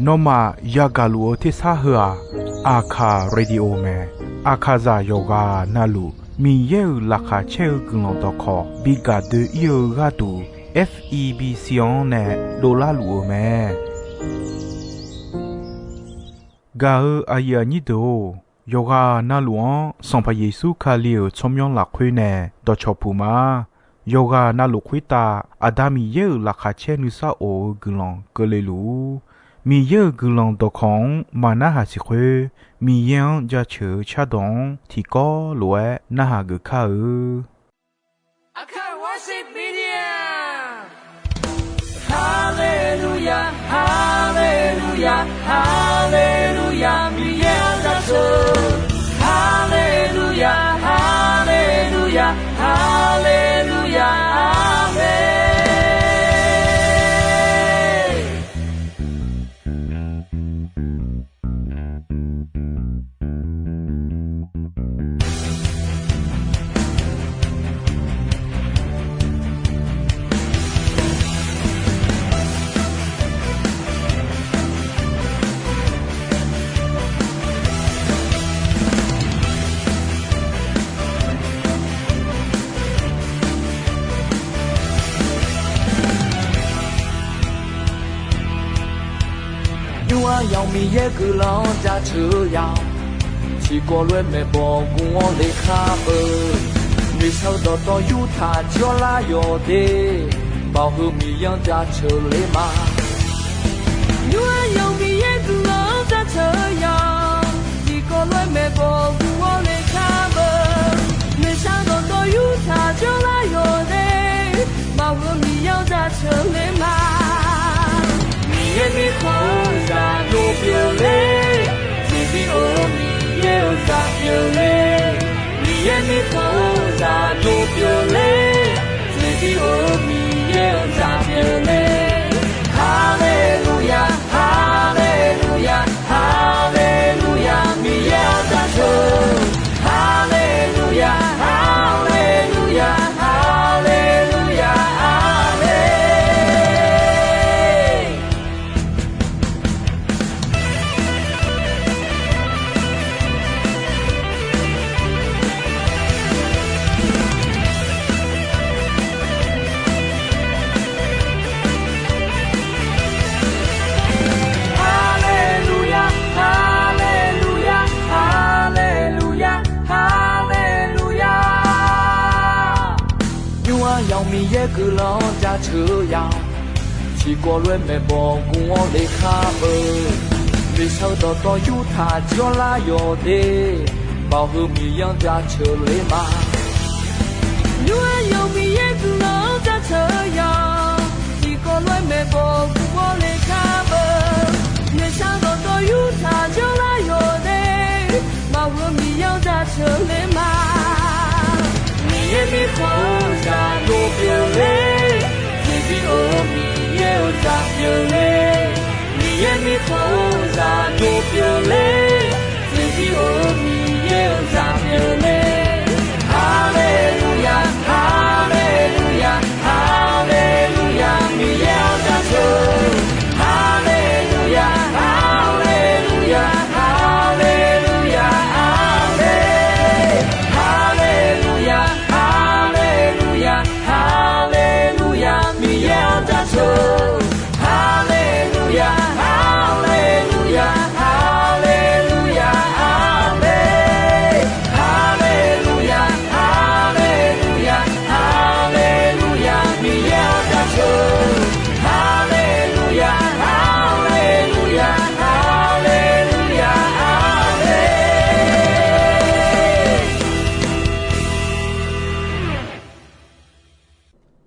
นอมายากาลูที่ซาหัวอาคาเรดิโอเมอาคาซาโยกานาลูมีเยอลักาเชลกุลตอคอบิกาเดเยกาตู FEB ซิออนเนโดลาลูเมกาอายานิโดโยกานาลวงสัมพเยซูคาเลียวชมยองหลักคุยเนดอชอปูมาโยกานาลุคุยตาอาดามีเยอลักาเชนุซาโอกุลองกเลลูมีเยอะกุลองตอของมานาหาสิคุมียังจะเชื่อชาดงที่ก็รวยนาหากึข้าWorship Media Hallelujah Hallelujah Hallelujah มียังจะเชื่อ Hallelujah Hallelujah Hallelujah Amen要米也个老家车呀，去过轮没包过我的卡本，没想到有他叫拉要的，保护米养家车来嘛。要米也个老家车呀，去过轮没包过我的卡本，没想到有他叫拉要的，保护米养家车来嘛。也没好啥都别嘞，自己哦你也咋别嘞？你也没好啥都别嘞，自己哦你也咋别嘞？哈利路亚，哈利路亚，哈利路亚，你也咋说？哈利路亚，哈利路亚，哈利路亚，阿门。也个老家车呀，去过轮没包过我的卡本，没想到有他叫拉要的，保护米养家车来嘛。有米也个老家车呀，去过轮没包过我的卡本，没想到有他叫拉要的，保护米养家车来嘛。也没好啥都别嘞，自己哦你也咋别嘞？你也没好啥都别嘞，自己哦你也咋别嘞？哈利路亚，哈利路亚，哈利路亚，你也咋说？哈利路亚，哈利路亚，哈利路亚，阿门。哈利路亚。哈利路亚，你也在说。哈利路亚，哈利路亚，哈利路亚，阿门。哈利路亚，哈利路亚，哈利路亚，你也在说。哈利路亚，哈利路亚，哈利路亚，阿门。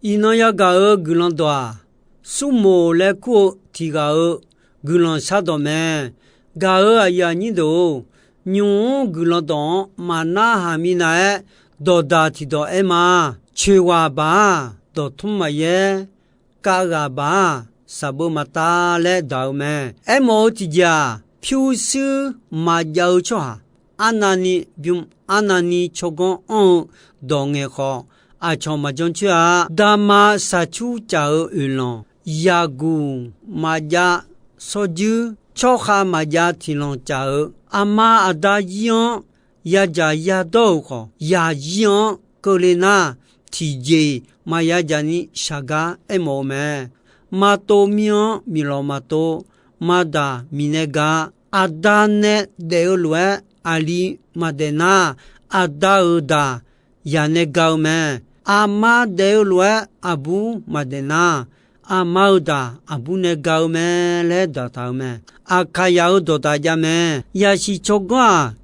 伊那呀个尔古兰多，苏摩来过提个尔古兰沙多门，个尔呀你都牛古兰多马那哈米那多大提多埃嘛，去哇吧多图嘛耶，嘎嘎吧萨布马达来到门，埃莫提家飘斯马摇车，安那尼并安那尼秋光多眼好。阿乔马将去啊，大马杀猪家尔鱼龙， Yagu Maja Soju Choha Maja Tilon Chao Ama Adajion Yaja Yadoko Yajion Kolena TJ Maya Jani Shaga Emome Mato Mion Milomato Mada Minega Adane Deolwe Ali Madena Adauda Yanegaume Ama Deolwe Abu Madena Amauda Abune Gaume Le Dataume Akayao Dodajame Yashi Chogon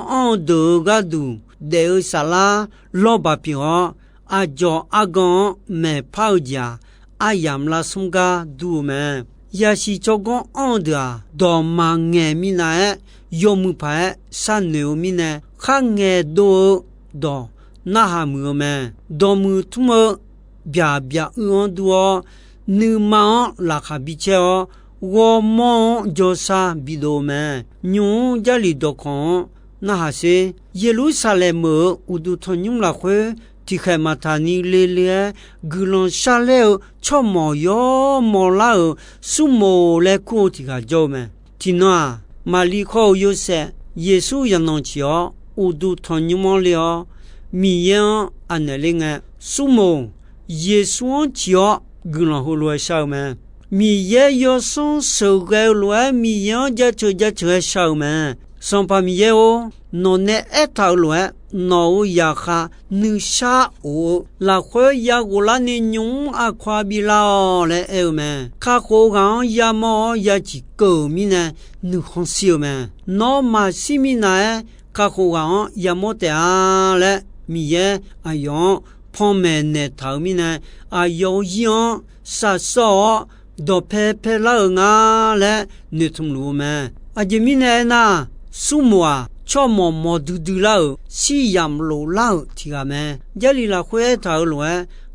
on de Gadu Deu Sala Lobapio Ajo Agon Me Paudia Ayam La Sunga Dume Yashi Chogon on de Domange Minae Yomupae Saneu Mine Hange Do Do Nahamume Domu Tumo Bia Uonduo Numa La Habicheo Womon Josa Bidome Nyon Jali Dokon Nahase Yerusalem Udu Tonyum La Hue Tikhematani Lele Gulon Chaleo Chomo Yo Molao Sumo Le Kotika Jome Tinoa Maliko Yose Yesu Yanonchio Udu Tonyum Leo Miyan Anelinga Sumo Yesu Chio Gulon Hulwe Shaume Miye Yoson Sogelwe Miyan Jatu Shaume Son pamiyeo non etalwe no yaha nisha o la kwe yagola ni nyong akwabila le eume kako gan yamo yachi ko mine nu honsiome no ma simina kako gan yamote ale miye ayon pomene taumine ayon yon sa so do pepe la nga le nutumlume ajimine na Sumwa chomo modudu lao si yam lo lao tigame jali la khwe ta lo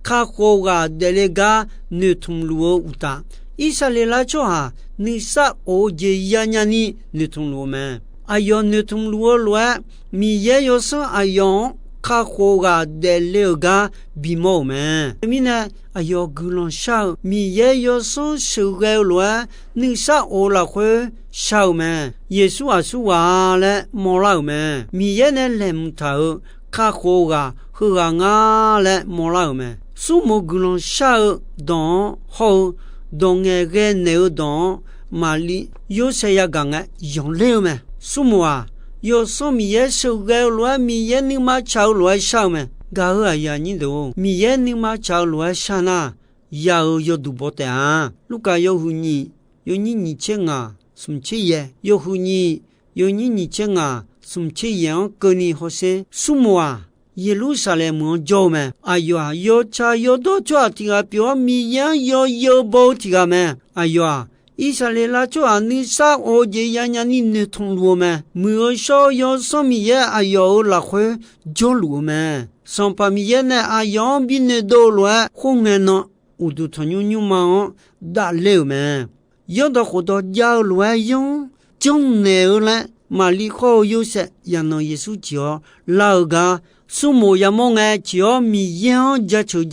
ka ko ga delega nutum luo uta isale la cho ha ni sa o je yanyani nutum luo me ayon nutum luo lo mi ye yo so ayon ka ko ga delega bimo me mina ayo gulon sha mi ye yo so shuge lo ni sa o la khwe Shao me, Yesu Asua le Molao me, Miene lem tao, Kakoga, Huranga le Molao me. Sumo gulon shao don, ho, don ege neo don, Mali, yo seya ganga, yon leo me. Sumoa, yo so miye suge lua miye ni ma chao lua shao me. Gao ya nido, miye ni ma chao lua shana, yao yo dubote a. Luka yo huni, yo ni chenga. Sumchiye, Yohuni, Yoni Chenga, Sumchiyan, Goni Hose, Sumoa, Yerusalem, Jome, Ayoa, Yocha, Yodocha, Tigapio, Miyan, Yo Bo Tigame, Ayoa, Isalela Choa, Nisa, Oje Yanani Neton Lume, Muosho, Yo Somiye, Ayo, La Hue, Jolume, Son Pamiene, Ayon, Binedolwe, Hungeno, Udutonuma, Da Leume. Yodo Hodo Yao Lue Yon, Jong Neule, Maliko Yuse, Yano Yesu Chio, Lauga, Sumo Yamonga Chio, Miyan Jachu,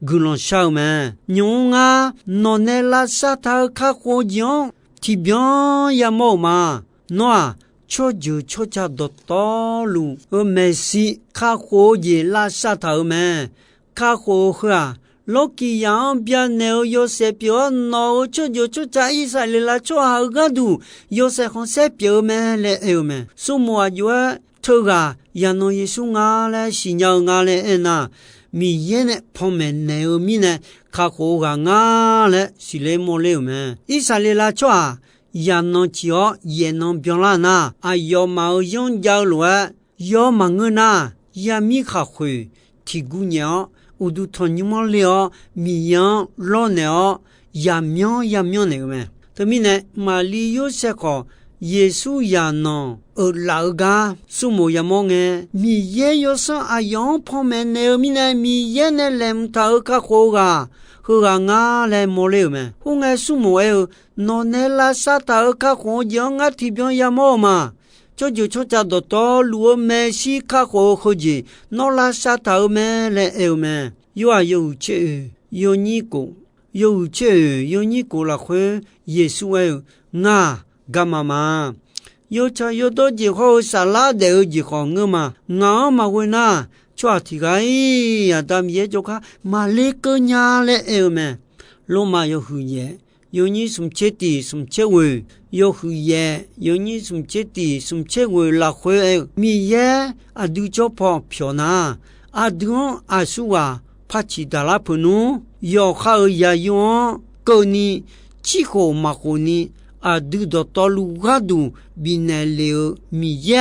Gulon Shaume, Nyonga, Nonela Sata Kako Yon, Tibion Yamoma, Noa, Choju Chocha Dotolu, Messi, Kako Ye La Sata Me, Kako Hua. Loki yang bien neo Yosepio no chojo chocha isa le la choa gadu Yose Josepio me le eume sumo ayua toga yano Yesu nga le sinya nga le ena mi yene pome neo mine kako ga nga le sile mo le eume isa le la choa yano chio yenon biolana ayo mao yon jao lue yo manguna yami kha khwe tigunya Udu Tonyuma Leo, Miyan, Loneo, Yamion Neme. Tamine, Mali Yoseko, Yesu Yano, Lauga, Sumo Yamonge, Mi Ye Yosa Ayon Pomene, Mine, Mi Yene Lem Tauka Hoga, Huranga Le Moleume, Hunga Sumo El, Nonela Satauka Hoyonga Tibion Yamoma. Chojo chocha doto luo me si kako hoji no la sa tau me le eu me yo ayo che yo ni ko 有这有你过了会耶稣哎啊干嘛嘛有cha有多几号沙拉的几号我嘛我嘛会那抓提个呀他们也就看马来个伢嘞哎么罗马有胡耶有你什么节地什么节位有胡耶有你什么节地什么节位拉会哎米耶啊都叫跑票呐啊都啊说啊怕起达拉普努要好呀用够你几号马后你啊都到道路下头比那了米耶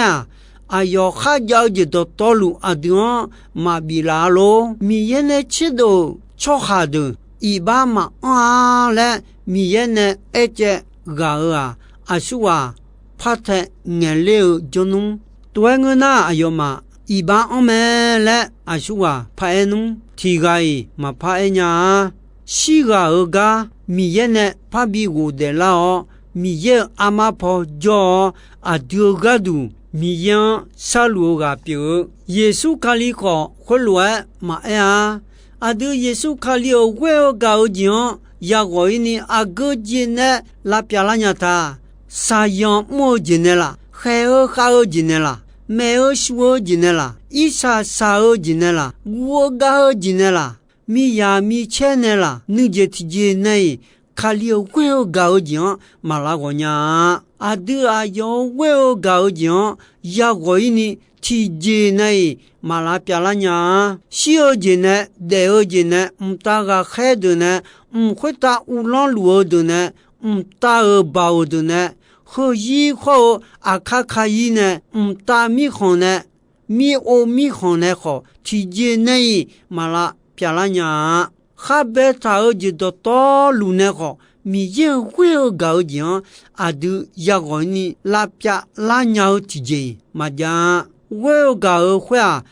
啊要好要就到道路啊都马比拉咯米耶呢吃到超下头一般嘛啊嘞米耶呢而且个啊啊说啊怕他眼了就弄对我那哎呦嘛一般我们嘞啊说啊怕弄提个嘛怕nya西个个米耶呢怕比我的啦哦米耶阿妈婆叫啊丢个都米耶杀戮个表耶稣卡里个回来嘛呀啊对耶稣卡里个我搞讲呀我呢啊个进呢拉表拉nya他啥样么进呢啦还有还有进呢啦没有说进呢啦一啥啥进呢啦我搞进呢啦米呀米钱呢啦你这提进呢卡里我搞讲马拉个nya啊对啊有我搞讲呀我呢提进呢马拉表拉nya小进呢大进呢大个孩子呢会打乌浪路的呢打包的呢和以后啊卡卡伊呢打米行呢米欧米行呢好提进呢马拉表拉nya哈贝塔就到道路呢好米也会搞讲啊都要我呢拉表拉nya提进嘛讲我搞会啊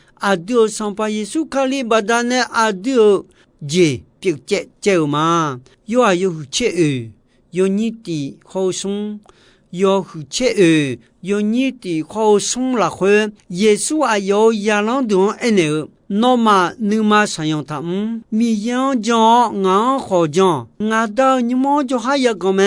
都上把耶稣卡里巴达呢都接别接嘛有啊有切有你的好松有切有你的好松了会耶稣啊有亚朗东哎呢那么你们想用他米样讲俺好讲俺到你们就还有个么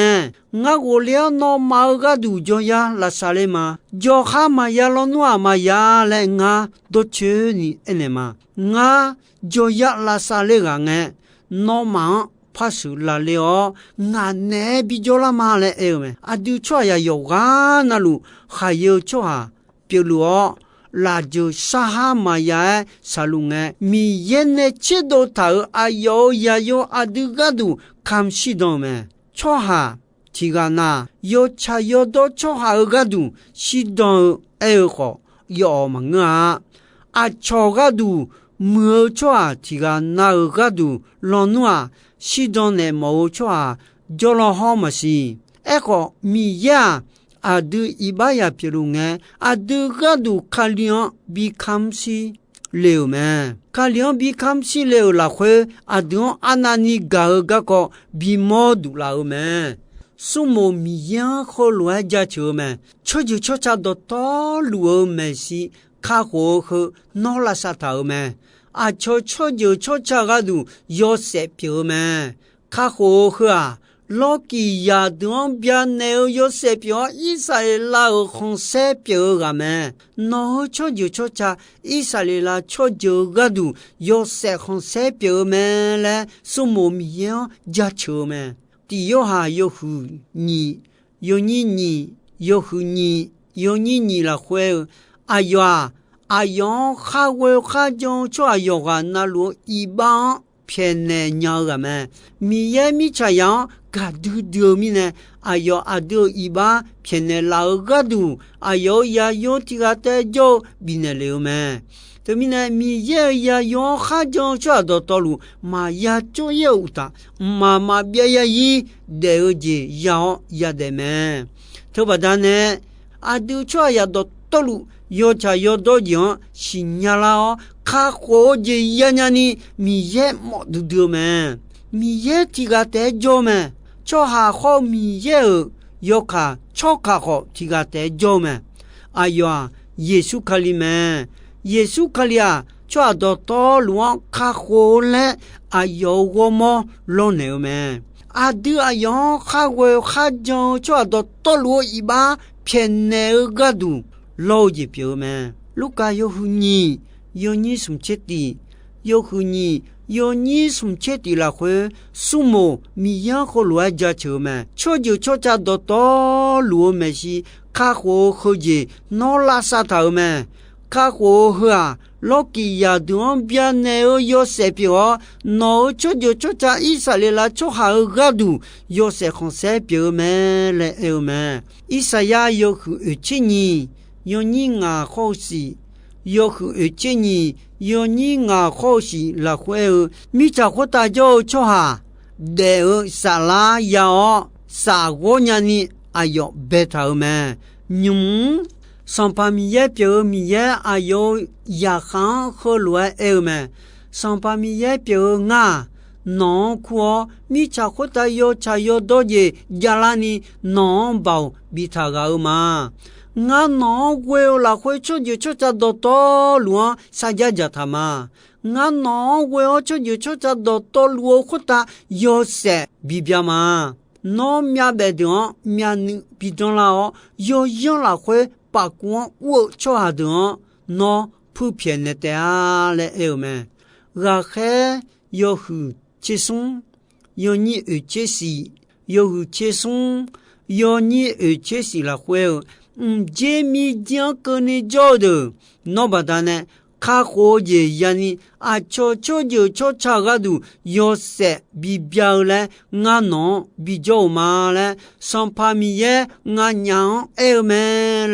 俺我了那么个都叫呀拉萨嘞嘛叫哈嘛呀了诺嘛呀嘞俺都去你哎呢嘛俺叫呀拉萨嘞个俺那么怕死了了俺呢比较了嘛嘞哎么啊都错呀有啊那路还有错啊比如là jo saha maya salunga mi yene chedo ta ayo yayo adugadu kamshi dome choha tigana yo chayo do choha gadu sidon eho yo manga a chogadu mu choa tigana gadu lonua sidone mo choa jolo homasi echo mi ya adu ibaya pirunga adu gadu kalion bikamsi leo me kalion bikamsi leo la khwe adu anani ga ko bimodu la me sumo miyan kholwa ja chu me choju chocha do to luo me si kha ho ho no la sa ta me a choju chocha gadu yo se pyo me kha ho ho a Loki ya don bien neo yo se pio Israela hon se pio game no choju chocha Israela choju gadu yo se hon se pio me le sumo mien ja chu me ti yo ha yo hu ni yo ni yo hu ni yo ni la hue ayo ayon ha we ha jon cho ayo ga na lo iban pienne nya game mi ye mi cha yang gadu domine ayo ado iba pienne la gadu ayo ya yo tigate jo binele me temine mi ye ya yo ha jo cha do tolu ma ya cho ye uta ma bia ya yi de oje ya de me to badane adu cho ya do tolu yo cha yo do jon signala ka ko je ya nyani mi ye mo du me mi ye tigate jo me cho ha ho mi ye yo ka cho ka ho tigate jo me ayo yesu kalime yesu kalia cho do to luang kha kho le ayo go mo lo ne me a du ayo kha we kha jo cho do to lu i ba phen ne ga du lo ji pyo me luka yo hu ni yo ni sum che ti yo hu ni yo ni sum che ti la khwe sumo mi ya kho lo ja che me cho ju cho cha do to lu me si kha kho kho ji no la sa ta me kha kho ha lo ki ya duan bia ne yo se pyo no cho ju cho cha i sa le la cho ha ga du yo se khon se pyo me le e me i sa ya yo hu chi ni yo ni nga kho si yo hu chi ni yo ni nga kho si la khwe mi cha kho ta jo cho ha de sa la ya sa go nya ni ayo be ta me nyum sans pas mi ye pyo mi ye ayo ya khan kho lo e me sans pas mi ye pyo nga non ko mi cha kho ta yo cha yo do je jalani non bao bi tha ga ma nga no we la khwe cho je cho cha do to luo sa ja ja tha ma nga no we cho je cho cha do to luo kho ta yo se bi bia ma no mya be don mya ni bi don la o yo yon la khwe pa kwon wo cho ha don no pu pye ne te a le e me ga khe yo hu chi sung yo ni e che si yo hu che sung yo ni e che si la khwe Jemi dian kone jode no badane ka ho je yani a cho cho jo cho cha ga du yo se bi biao le nga no bi jo ma le sans pa mi ye nga nya e me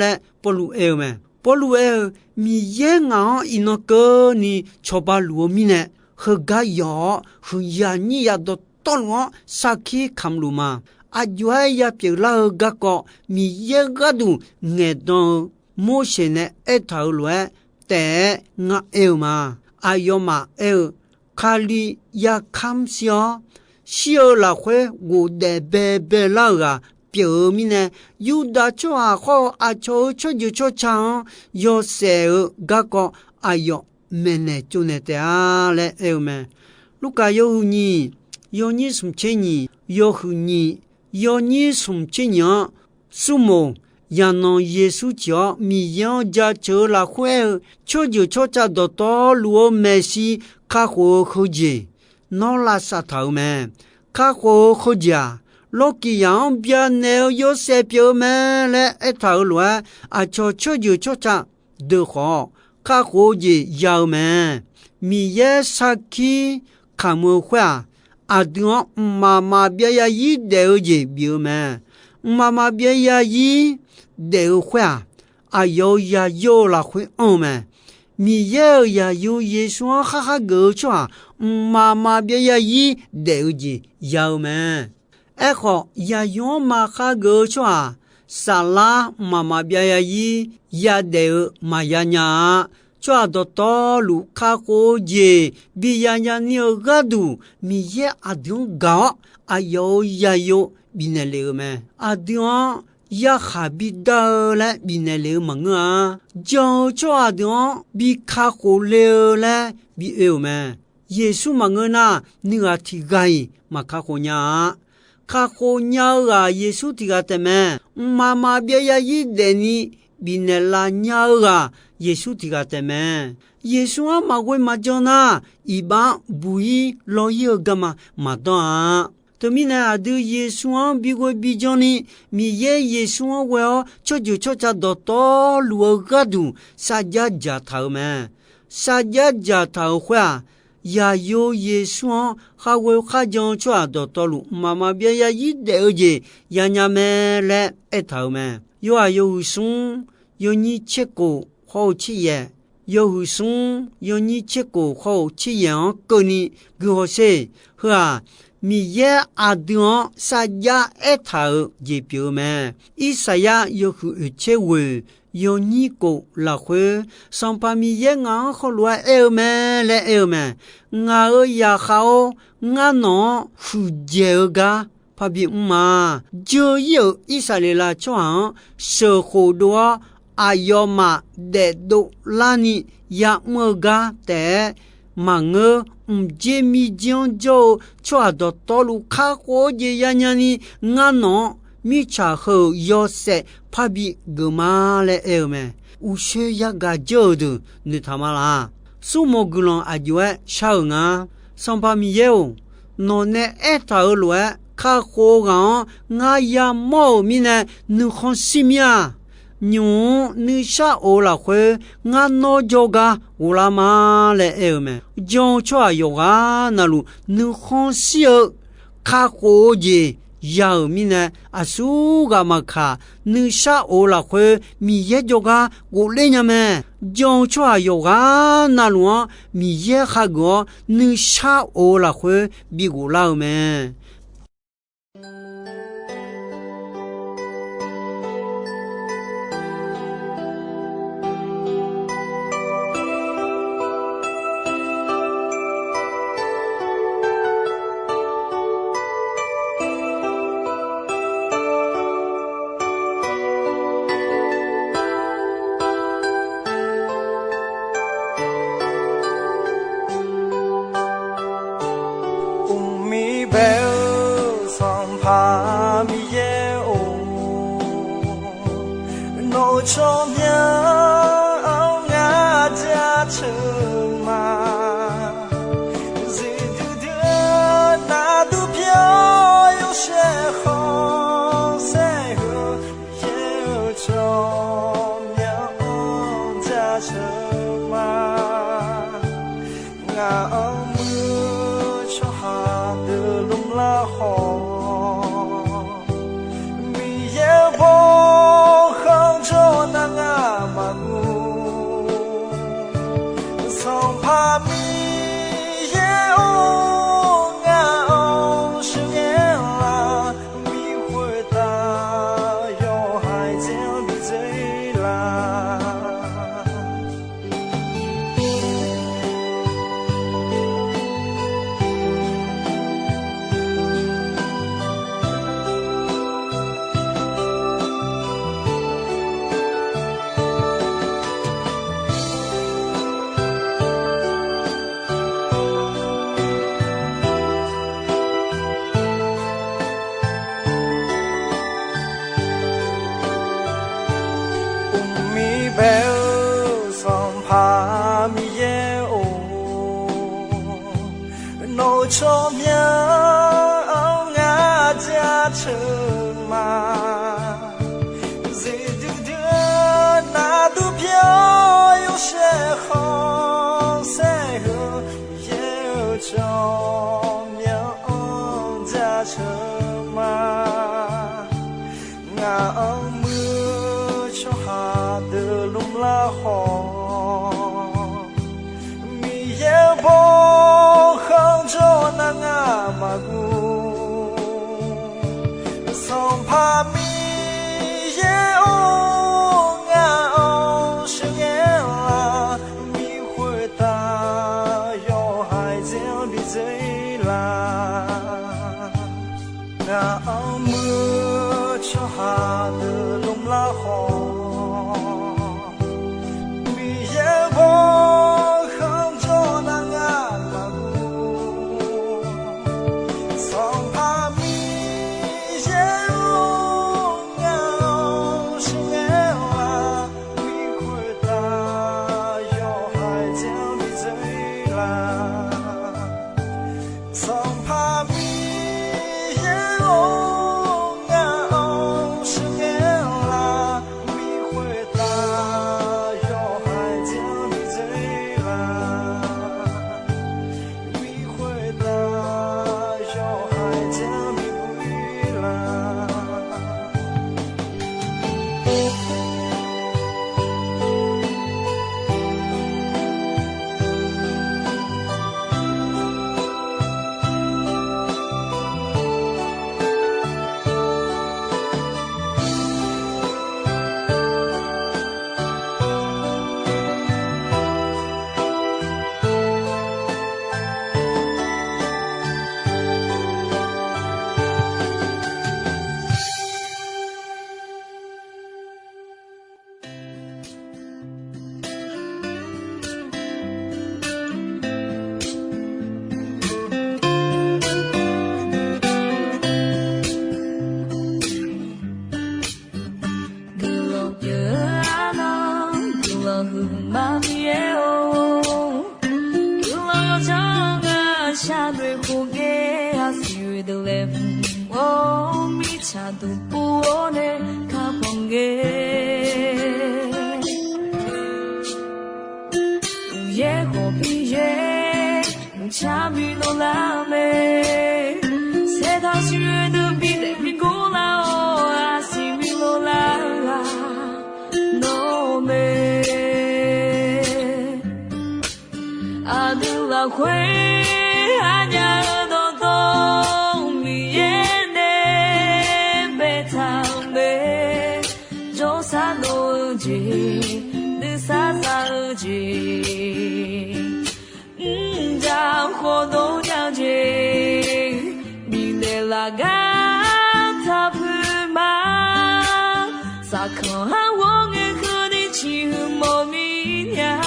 le polu e mi ye nga ino ko ni cho ba lu mi ne he ga yo hu ya ni ya do to lo sa ki kham lu ma a jwa ya pye la ga ko mi ye ga du nge don mo she ne e ta lo te nga e ma a yo ma e khali ya kham sio sio la khwe gu de be la ga pye mi ne yu da cho a kho a cho ju cho cha yo se ga ko a yo me ne chu ne te a le e me lu ka yo ni sum che ni yo hu ni yo ni sum che nya sumo ya no yesu cho mi yo ja cho la khwe cho ju cho cha do to luo me si kha kho kho je no la sa thau me kha kho kho ja lo ki yang bia ne yo se pyo me le e thau lo a cho ju cho cha de kho kha kho je ya me mi ye sa ki kha mo khwa a duo mama bia ya yi de je bi me mama bia ya yi de khwa a yo ya yo la khwe on me mi ye ya yo ye shuan kha kha go chwa mama bia ya yi de je ya me e kho ya yo ma kha go chwa sala mama bia ya yi ya de ma ya nya cho do to lu kha ko je bi ya nya ni ga du mi ye adun ga ayo ya yo bi ne le me adun ya kha bi da la bi ne le ma nga jo cho adun bi kha ko le la bi e me yesu ma nga na ni ga ti gai ma kha ko nya ga yesu ti ga te me mama bia ya yi de ni bi ne la nya ga yesu ti ga te me yesu a ma gwe ma jona iba bui lo ye ga ma do a to mi na adu yesu a bi go bi joni mi ye yesu a we cho ju cho cha do to lu ga du sa ja ja thau me sa ja ja thau khwa ya yo yesu a ha we kha jon cho do to lu mama bia ya yi de je ya nya me le e thau me yo a yo sun yo ni che ko ho chi ye yo hu sun yo ni che ko ho chi ye ko ni gu ho se ha mi ye adon sa ya e tha je pyo me isaya yo hu che we yo ni ko la khwe sans pas mi ye nga ho lo e me le e me nga ya khao nga no hu je ga pa bi ma jo yo isale la chwa se ho do 阿要嘛得都拉你呀么个的嘛我接米将就抓到道路卡过节呀呀你俺喏米查后要塞怕比个嘛来me无需要个就的你他妈啦苏莫古龙阿就小啊上把米有喏呢哎他了卡火港俺呀毛米呢你看什么呀牛你下欧拉会俺喏就个乌拉嘛来me就抓有啊那路你看小卡火节要米呢啊苏个嘛卡你下欧拉会米也就个我来呀么就抓有啊那路米也哈个你下欧拉会比我老么trong nhau ngã cha chờ mà gì từ đưa na tu piao yêu sẽ khó sẽ hứa yêu trong nhau cha chờ mà ngã mưa cho hà từ lung la hồ mi yêu vô cho na nga magu song pa mi ye o nga o shi ye la mi hui ta yo hai jiao bi zai la bèo song pa mi ye o nô cho nhau ngã cha chờ mà gì đưa na tu piao yêu sẽ khó sẽ hứa yêu trong nhau cha chờ mà ngã mưa cho hà từ lung la hồ mi ye vô không cho na nga magu song pa mi ye o nga o shi ye la mi hui ta yo hai jiao bi zai la ngã mưa cho hà từ lung la hồ song pa mi ye o nga o shi ye 你恰都不我呢卡风给。夜火比夜，恰米诺拉美，谁他喜悦的比得比古拉哦啊西米罗拉诺美，阿德拉会阿家尔多多米耶内贝塔美，周萨诺吉。萨萨吉，家伙都了解，明的拉嘎他不嘛，萨克哈我给和你起莫名呀，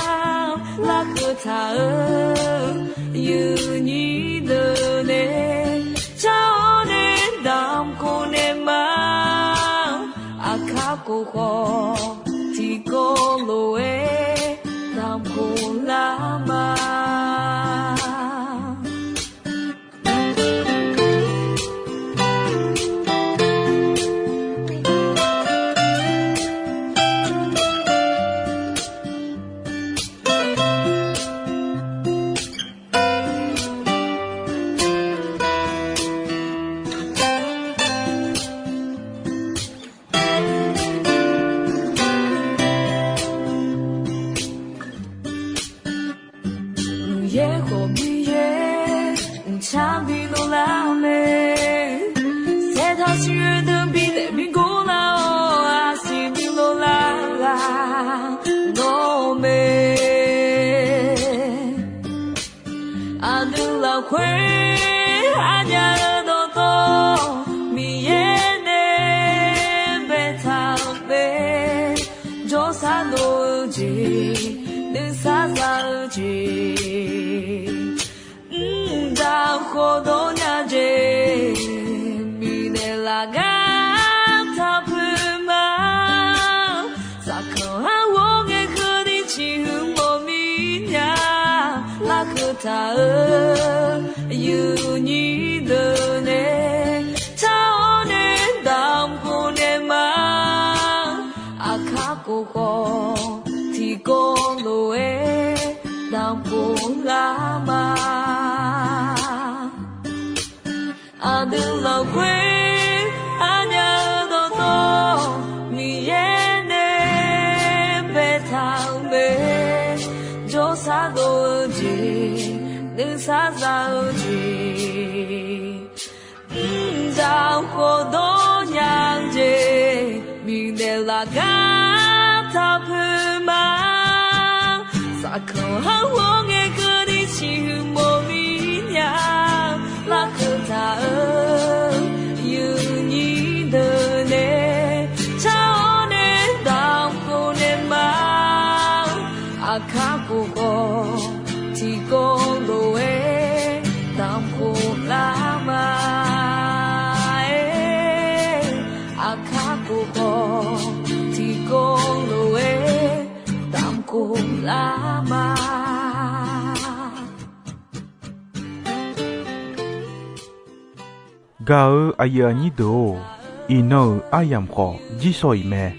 拉克他有你的呢，找你当过呢嘛，阿卡过火。Kolo e tam kulama会阿家尔多多米耶内贝塔贝，周萨多吉能萨萨吉，大伙都了解，米内拉嘎他不嘛，萨克哈我给和你起莫名呀，拉克他有你的呢，找你当过呢嘛，阿卡过后提供了诶，当过啦嘛，阿的老贵阿娘多多，你也呢别逃避，就啥都记。萨萨吉，家伙都娘姐，明的拉嘎他不嘛，萨克哈我给个你起莫名呀，拉克他有你的呢，找你当过呢嘛，阿卡不过。提供了诶，当苦拉嘛诶，阿卡古波提供了诶，当苦拉嘛。Gao aya ni do, ino ayam ko jisoi me,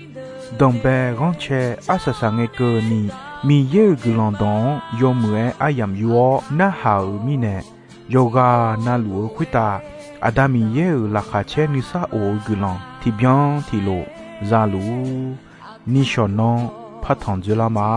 dombe ranche asasange ke ni. Mi ye gulandon yo mue ayam yo na hao mine yoga na luo kwita adami ye la khache ni sa o gulan ti bien ti lo zalu ni shonon patan de la ma